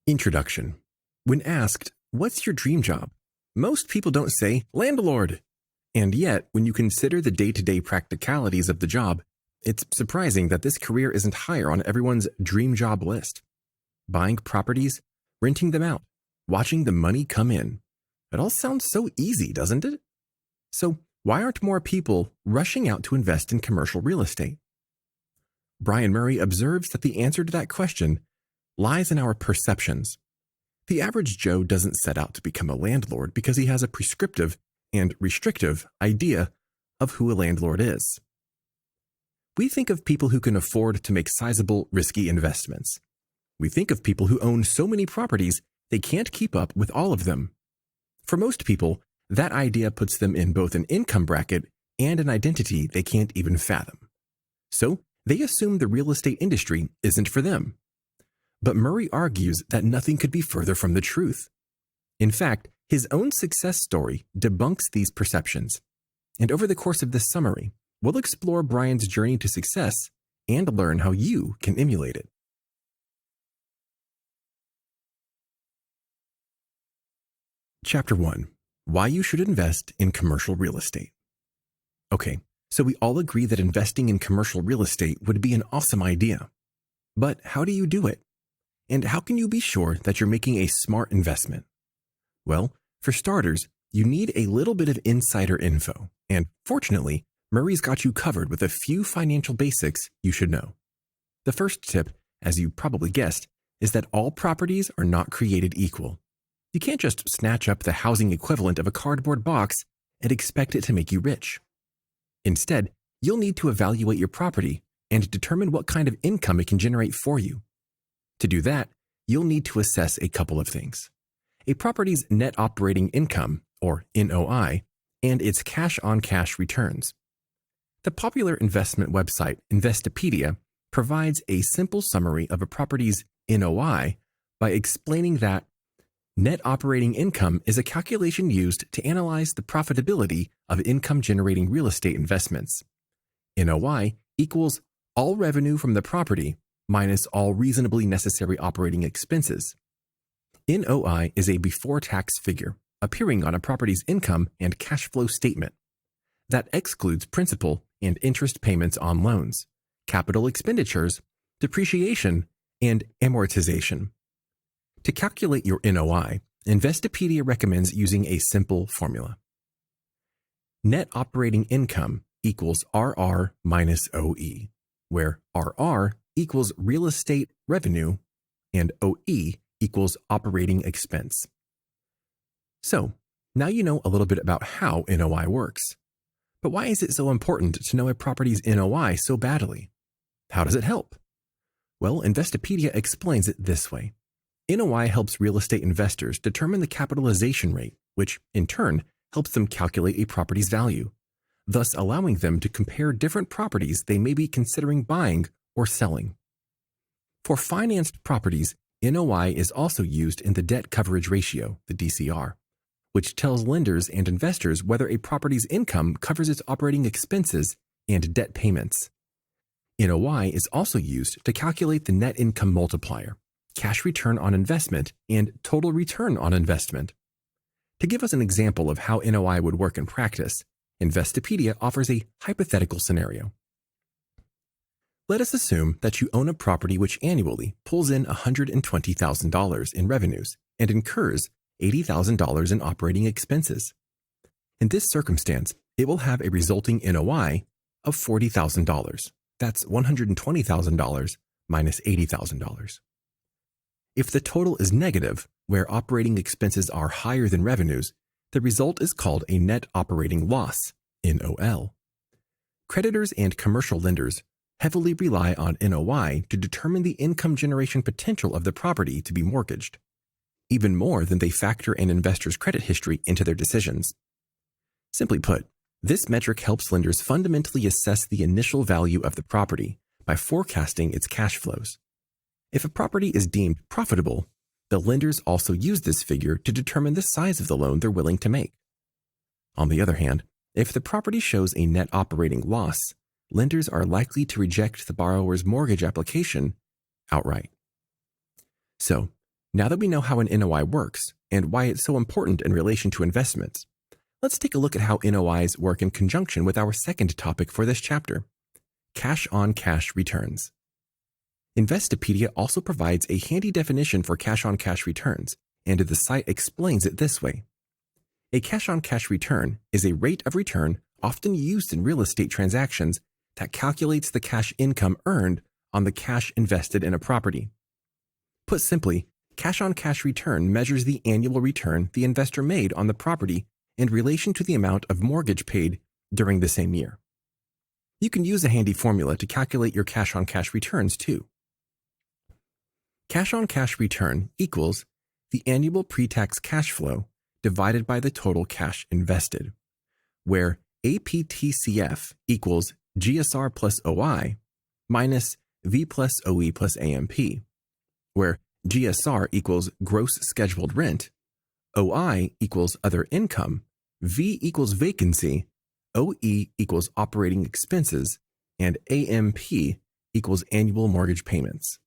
Introduction. When asked, "What's your dream job?" most people don't say landlord. And yet, when you consider the day-to-day practicalities of the job, it's surprising that this career isn't higher on everyone's dream job list. Buying properties, renting them out, watching the money come in. It all sounds so easy, doesn't it? So, why aren't more people rushing out to invest in commercial real estate? Brian Murray observes that the answer to that question lies in our perceptions. The average Joe doesn't set out to become a landlord because he has a prescriptive and restrictive idea of who a landlord is. We think of people who can afford to make sizable, risky investments. We think of people who own so many properties they can't keep up with all of them. For most people, that idea puts them in both an income bracket and an identity they can't even fathom. So, they assume the real estate industry isn't for them. But Murray argues that nothing could be further from the truth. In fact, his own success story debunks these perceptions. And over the course of this summary, we'll explore Brian's journey to success and learn how you can emulate it. Chapter 1. Why you should invest in commercial real estate. Okay, so we all agree that investing in commercial real estate would be an awesome idea. But how do you do it? And how can you be sure that you're making a smart investment? Well, for starters, you need a little bit of insider info, and fortunately, Murray's got you covered with a few financial basics you should know. The first tip, as you probably guessed, is that all properties are not created equal. You can't just snatch up the housing equivalent of a cardboard box and expect it to make you rich. Instead, you'll need to evaluate your property and determine what kind of income it can generate for you. To do that, you'll need to assess a couple of things: a property's net operating income, or NOI, and its cash-on-cash returns. The popular investment website Investopedia provides a simple summary of a property's NOI by explaining that net operating income is a calculation used to analyze the profitability of income-generating real estate investments. NOI equals all revenue from the property minus all reasonably necessary operating expenses. NOI is a before-tax figure appearing on a property's income and cash flow statement that excludes principal and interest payments on loans, capital expenditures, depreciation, and amortization. To calculate your NOI, Investopedia recommends using a simple formula. Net operating income equals RR minus OE, where RR equals real estate revenue and OE equals operating expense. So, now you know a little bit about how NOI works. But why is it so important to know a property's NOI so badly? How does it help? Well, Investopedia explains it this way. NOI helps real estate investors determine the capitalization rate, which, in turn, helps them calculate a property's value, thus allowing them to compare different properties they may be considering buying or selling. For financed properties, NOI is also used in the debt coverage ratio, the DCR, which tells lenders and investors whether a property's income covers its operating expenses and debt payments. NOI is also used to calculate the net income multiplier, cash return on investment, and total return on investment. To give us an example of how NOI would work in practice, Investopedia offers a hypothetical scenario. Let us assume that you own a property which annually pulls in $120,000 in revenues and incurs $80,000 in operating expenses. In this circumstance, it will have a resulting NOI of $40,000. That's $120,000 minus $80,000. If the total is negative, where operating expenses are higher than revenues, the result is called a net operating loss, NOL. Creditors and commercial lenders heavily rely on NOI to determine the income generation potential of the property to be mortgaged, even more than they factor an investor's credit history into their decisions. Simply put, this metric helps lenders fundamentally assess the initial value of the property by forecasting its cash flows. If a property is deemed profitable, the lenders also use this figure to determine the size of the loan they're willing to make. On the other hand, if the property shows a net operating loss, lenders are likely to reject the borrower's mortgage application outright. So, Now that we know how an NOI works and why it's so important in relation to investments, let's take a look at how NOIs work in conjunction with our second topic for this chapter, cash-on-cash returns. Investopedia also provides a handy definition for cash-on-cash returns, and the site explains it this way. A cash-on-cash return is a rate of return often used in real estate transactions that calculates the cash income earned on the cash invested in a property. Put simply, cash-on-cash return measures the annual return the investor made on the property in relation to the amount of mortgage paid during the same year. You can use a handy formula to calculate your cash-on-cash returns too. Cash-on-cash return equals the annual pre-tax cash flow divided by the total cash invested, where APTCF equals GSR plus OI minus V plus OE plus AMP, where GSR equals gross scheduled rent, OI equals other income, V equals vacancy, OE equals operating expenses, and AMP equals annual mortgage payments.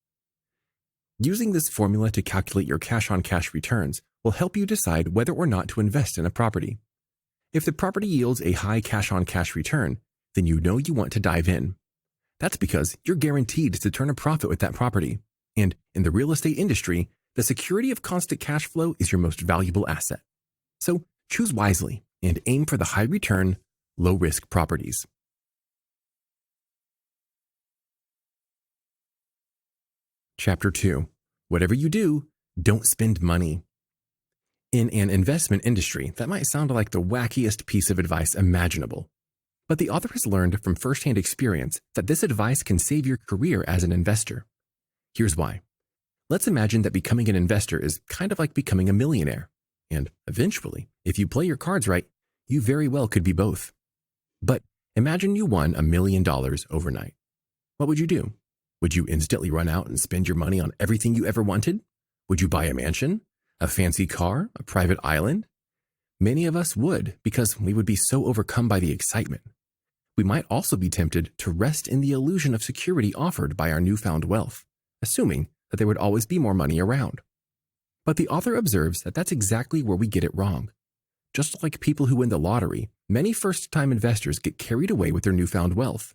Using this formula to calculate your cash-on-cash returns will help you decide whether or not to invest in a property. If the property yields a high cash-on-cash return, then you know you want to dive in. That's because you're guaranteed to turn a profit with that property. And in the real estate industry, the security of constant cash flow is your most valuable asset. So choose wisely and aim for the high return, low risk properties. Chapter 2. Whatever you do, don't spend money. In an investment industry, that might sound like the wackiest piece of advice imaginable. But the author has learned from firsthand experience that this advice can save your career as an investor. Here's why. Let's imagine that becoming an investor is kind of like becoming a millionaire. And eventually, if you play your cards right, you very well could be both. But imagine you won $1 million overnight. What would you do? Would you instantly run out and spend your money on everything you ever wanted? Would you buy a mansion, a fancy car, a private island? Many of us would, because we would be so overcome by the excitement. We might also be tempted to rest in the illusion of security offered by our newfound wealth, assuming that there would always be more money around. But the author observes that that's exactly where we get it wrong. Just like people who win the lottery, many first-time investors get carried away with their newfound wealth.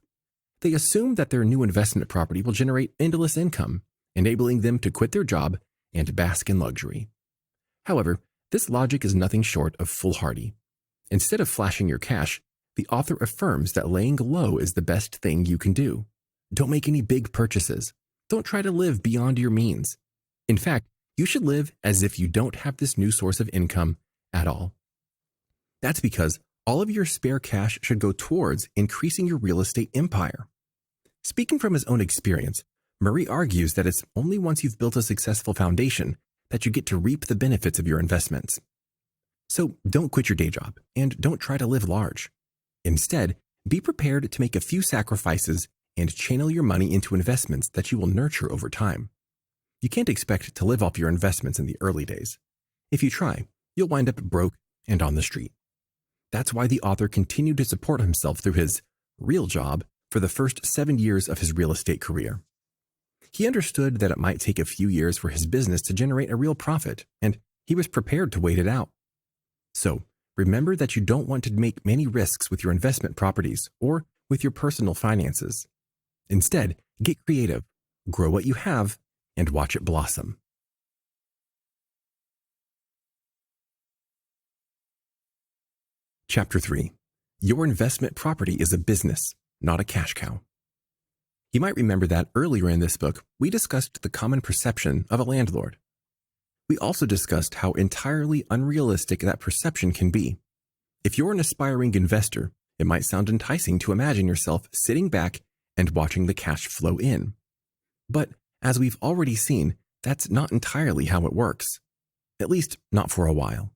They assume that their new investment property will generate endless income, enabling them to quit their job and bask in luxury. However, this logic is nothing short of foolhardy. Instead of flashing your cash, the author affirms that laying low is the best thing you can do. Don't make any big purchases. Don't try to live beyond your means. In fact, you should live as if you don't have this new source of income at all. That's because all of your spare cash should go towards increasing your real estate empire. Speaking from his own experience, Murray argues that it's only once you've built a successful foundation that you get to reap the benefits of your investments. So don't quit your day job and don't try to live large. Instead, be prepared to make a few sacrifices and channel your money into investments that you will nurture over time. You can't expect to live off your investments in the early days. If you try, you'll wind up broke and on the street. That's why the author continued to support himself through his real job for the first 7 years of his real estate career. He understood that it might take a few years for his business to generate a real profit, and he was prepared to wait it out. So, remember that you don't want to make many risks with your investment properties or with your personal finances. Instead, get creative, grow what you have, and watch it blossom. Chapter 3. Your investment property is a business, not a cash cow. You might remember that earlier in this book, we discussed the common perception of a landlord. We also discussed how entirely unrealistic that perception can be. If you're an aspiring investor, it might sound enticing to imagine yourself sitting back and watching the cash flow in. But as we've already seen, that's not entirely how it works. At least not for a while.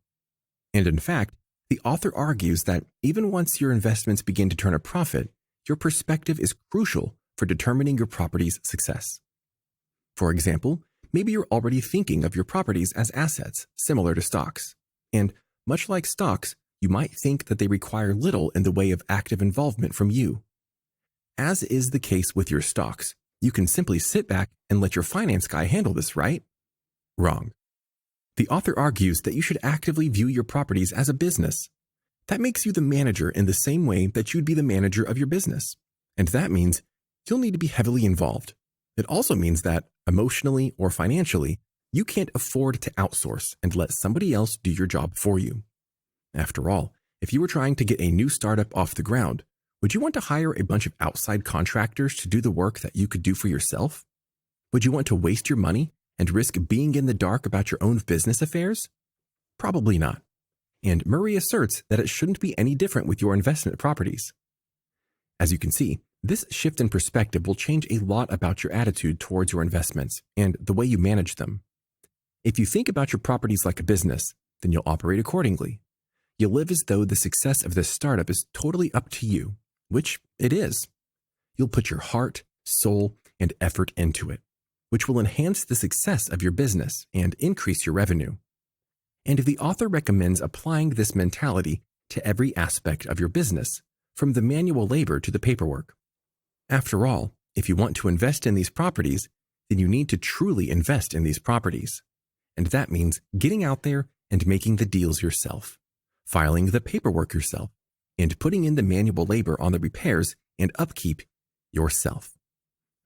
And in fact, the author argues that even once your investments begin to turn a profit, your perspective is crucial for determining your property's success. For example, maybe you're already thinking of your properties as assets, similar to stocks. And much like stocks, you might think that they require little in the way of active involvement from you. As is the case with your stocks, you can simply sit back and let your finance guy handle this, right? Wrong. The author argues that you should actively view your properties as a business. That makes you the manager in the same way that you'd be the manager of your business. And that means you'll need to be heavily involved. It also means that, emotionally or financially, you can't afford to outsource and let somebody else do your job for you. After all, if you were trying to get a new startup off the ground, would you want to hire a bunch of outside contractors to do the work that you could do for yourself? Would you want to waste your money and risk being in the dark about your own business affairs? Probably not. And Murray asserts that it shouldn't be any different with your investment properties. As you can see, this shift in perspective will change a lot about your attitude towards your investments and the way you manage them. If you think about your properties like a business, then you'll operate accordingly. You'll live as though the success of this startup is totally up to you, which it is. You'll put your heart, soul, and effort into it, which will enhance the success of your business and increase your revenue. And the author recommends applying this mentality to every aspect of your business, from the manual labor to the paperwork. After all, if you want to invest in these properties, then you need to truly invest in these properties. And that means getting out there and making the deals yourself, filing the paperwork yourself, and putting in the manual labor on the repairs and upkeep yourself.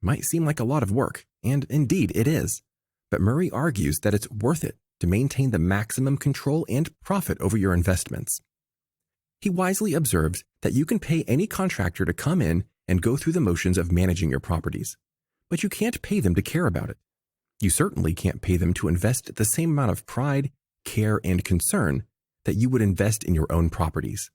Might seem like a lot of work, and indeed it is, but Murray argues that it's worth it to maintain the maximum control and profit over your investments. He wisely observes that you can pay any contractor to come in and go through the motions of managing your properties, but you can't pay them to care about it. You certainly can't pay them to invest the same amount of pride, care, and concern that you would invest in your own properties.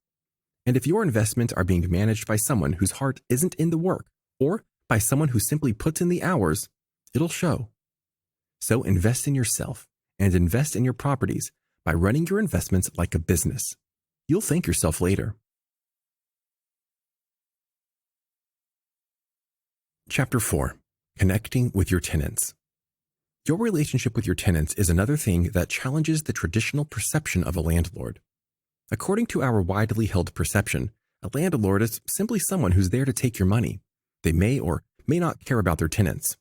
And if your investments are being managed by someone whose heart isn't in the work, or by someone who simply puts in the hours, it'll show. So invest in yourself and invest in your properties by running your investments like a business. You'll thank yourself later. Chapter 4. Connecting with your tenants. Your relationship with your tenants is another thing that challenges the traditional perception of a landlord. According to our widely held perception, a landlord is simply someone who's there to take your money. They may or may not care about their tenants.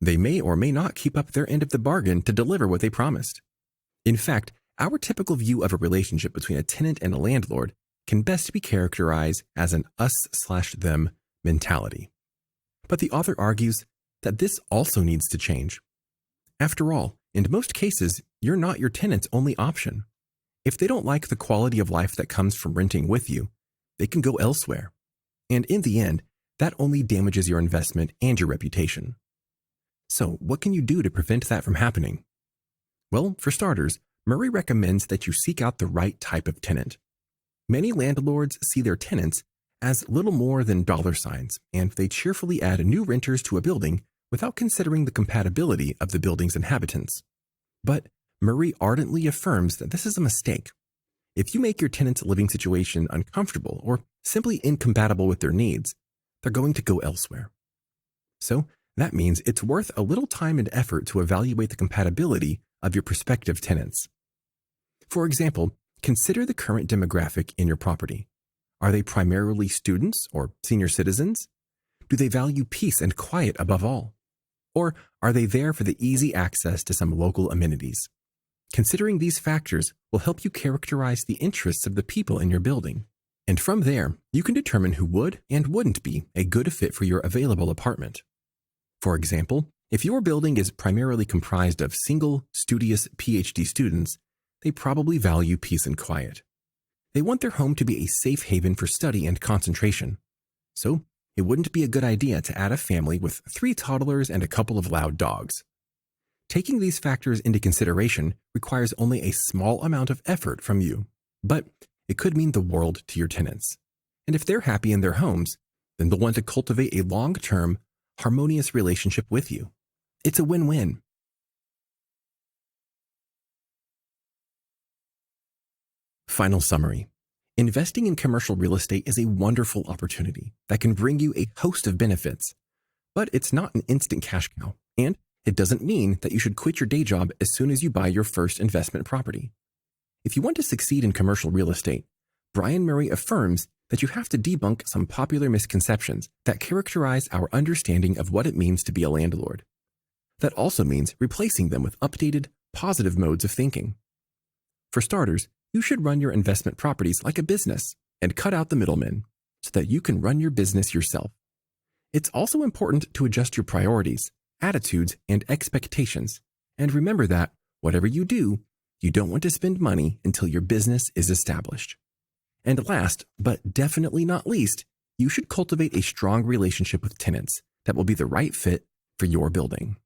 They may or may not keep up their end of the bargain to deliver what they promised. In fact, our typical view of a relationship between a tenant and a landlord can best be characterized as an us/them mentality. But the author argues that this also needs to change. After all, in most cases, you're not your tenant's only option. If they don't like the quality of life that comes from renting with you, they can go elsewhere. And in the end, that only damages your investment and your reputation. So what can you do to prevent that from happening? Well, for starters, Murray recommends that you seek out the right type of tenant. Many landlords see their tenants as little more than dollar signs, and they cheerfully add new renters to a building without considering the compatibility of the building's inhabitants. But Murray ardently affirms that this is a mistake. If you make your tenant's living situation uncomfortable or simply incompatible with their needs, they're going to go elsewhere. So that means it's worth a little time and effort to evaluate the compatibility of your prospective tenants. For example, consider the current demographic in your property. Are they primarily students or senior citizens? Do they value peace and quiet above all? Or are they there for the easy access to some local amenities? Considering these factors will help you characterize the interests of the people in your building. And from there, you can determine who would and wouldn't be a good fit for your available apartment. For example, if your building is primarily comprised of single, studious PhD students, they probably value peace and quiet. They want their home to be a safe haven for study and concentration. So, it wouldn't be a good idea to add a family with 3 toddlers and a couple of loud dogs. Taking these factors into consideration requires only a small amount of effort from you, but it could mean the world to your tenants. And if they're happy in their homes, then they'll want to cultivate a long-term, harmonious relationship with you. It's a win-win. Final summary. Investing in commercial real estate is a wonderful opportunity that can bring you a host of benefits, but it's not an instant cash cow, and it doesn't mean that you should quit your day job as soon as you buy your first investment property. If you want to succeed in commercial real estate, Brian Murray affirms that you have to debunk some popular misconceptions that characterize our understanding of what it means to be a landlord. That also means replacing them with updated, positive modes of thinking. For starters, you should run your investment properties like a business and cut out the middlemen so that you can run your business yourself. It's also important to adjust your priorities, attitudes, and expectations. And remember that, whatever you do, you don't want to spend money until your business is established. And last, but definitely not least, you should cultivate a strong relationship with tenants that will be the right fit for your building.